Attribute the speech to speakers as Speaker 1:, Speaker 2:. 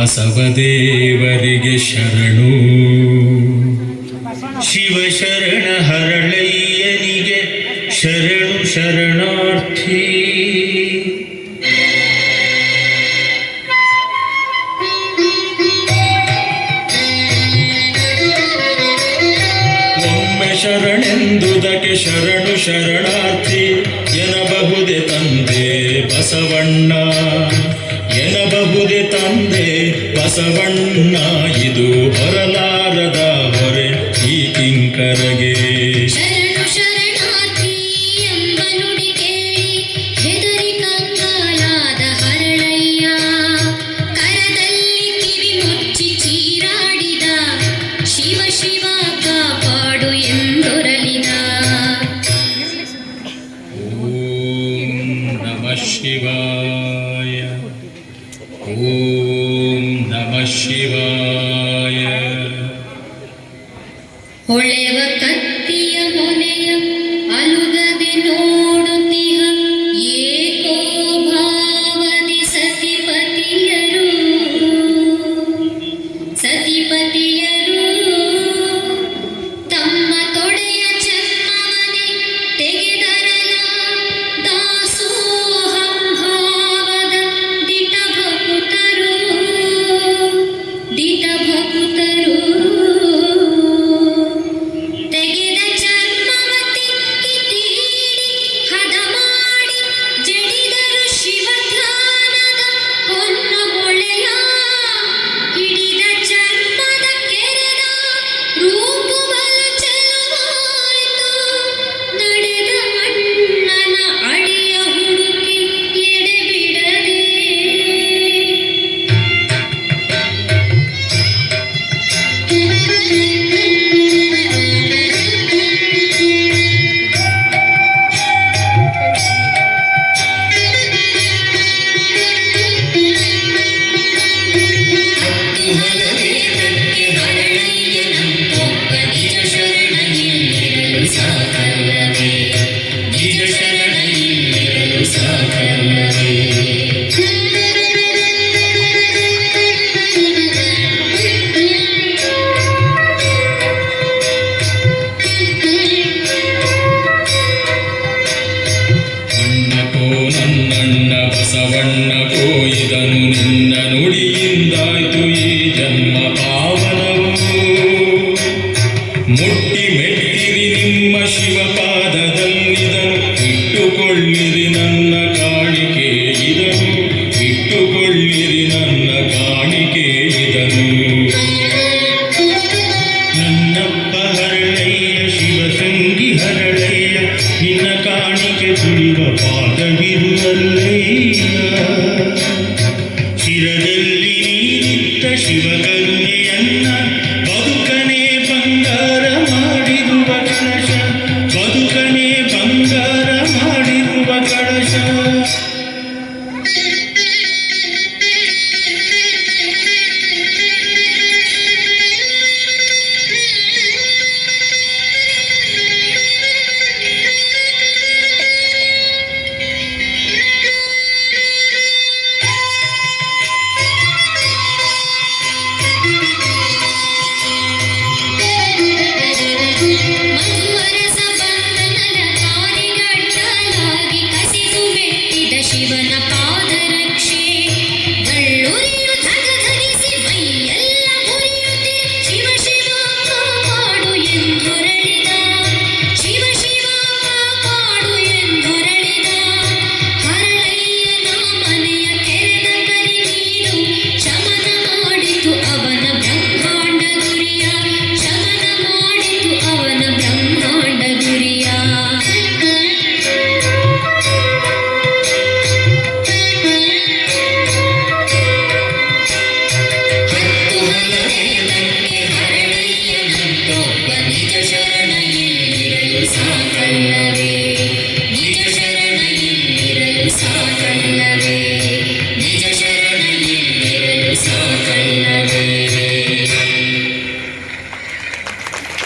Speaker 1: ಬಸವದೇವರಿಗೆ ಶರಣು, ಶಿವಶರಣ ಹರಳಯ್ಯನಿಗೆ ಶರಣು ಶರಣಾರ್ಥಿ. ಒಮ್ಮೆ ಶರಣೆಂದುದಕ್ಕೆ ಶರಣು ಶರಣಾರ್ಥಿ ಎನ್ನಬಹುದೇ ತಂದೆ ಬಸವಣ್ಣ, ಎನ್ನಬಹುದೇ ತಂದೆ ಬಸವಣ್ಣ. ಇದು ಹೊರಲಾರದ ಹೊರೆ ಈ ಕಿಂಕರಗೆ.
Speaker 2: ಶರಣು ಶರಣಾರ್ಥಿ ಎಂಬ ನುಡಿ ಕೇಳಿ ಹೆದರಿ ಕಂಗಾಲಾದ ಹರಳಯ್ಯ, ಕರದಲ್ಲಿ ಕಿವಿ ಮುಚ್ಚಿ ಚೀರಾಡಿದ ಶಿವ ಶಿವ ಕಾಪಾಡು ಎಂದೊರಲಿದ.
Speaker 1: ಓಂ ನಮಃ ಶಿವಾಯ, ಓಂ ನಮಃ ಶಿವಾಯ.
Speaker 2: ಹೊಳೆವ ಕತ್ತಿಯ ಮೊನೆಯ ಅಲುಗದೆ ನೋಡುತ್ತಿಹ ಏಕೋ ಭಾವದಿ ಸತಿಪತಿಯರು, ಸತಿಪತಿಯರು ತಮ್ಮ ತೊಡೆಯ ಚರ್ಮವನೆ ತೆಗೆದರಲ ದಾಸೋಹಂ ಭಾವದ ದಿಟ ಭಕುತರು, ದಿಟ ಭಕುತರು. ತೆಗೆದ ಚರ್ಮವತಿ ಕಿತ್ತೀಡಿ ಹದ ಮಾಡಿ ಜಡಿದರು ಶಿವ ಧ್ಯಾನದ ಹೊನ್ನ ಮೊಳೆಯ, ಹಿಡಿದ ಚರ್ಮದ ಕೆರೆದ ರೂಪುಬಲ ಚೆಲುವಾಯಿತು. ನಡೆದ ಅಣ್ಣನ ಅಡಿಯ ಹುಡುಕಿ ಎಡೆಬಿಡದೆ. ನಿಜ ಶರಣ ಇಲ್ಲಿರಲು ಸಾಕಲ್ಲವೇ, ನಿಜ ಶರಣ ಇಲ್ಲಿರಲು ಸಾಕಲ್ಲವೇ. ಅಣ್ಣಕೋ ನನ್ನಣ್ಣ ಬಸವಣ್ಣಕೋ ಇದನು ನಿನ್ನ ನುಡಿಯಿಂದಾಯ್ತು ಈ ಜನ್ಮ ಪಾವನವು. ಮುಟ್ಟಿ ಮೆಟ್ಟಿರಿ ನಿಮ್ಮ ಶಿವಪಾದದಲ್ಲಿದನು, ಇಟ್ಟುಕೊಳ್ಳಿರಿ ನನ್ನ ಕಾಣಿಕೆ ಇದನು, ಇಟ್ಟುಕೊಳ್ಳಿರಿ ನನ್ನ ಕಾಣಿಕೆ ಇದನು. ನನ್ನಪ್ಪ ಹರಳಯ್ಯ ಶಿವಸಂಗಿ ಹರಳಯ್ಯ, ನಿನ್ನ ಕಾಣಿಕೆ ಸುಳಿವ ಪಾದವಿರುವಲ್ಲಯ್ಯ. ಶಿರದಲ್ಲಿ ನೀರಿತ್ತ ಶಿವಕರ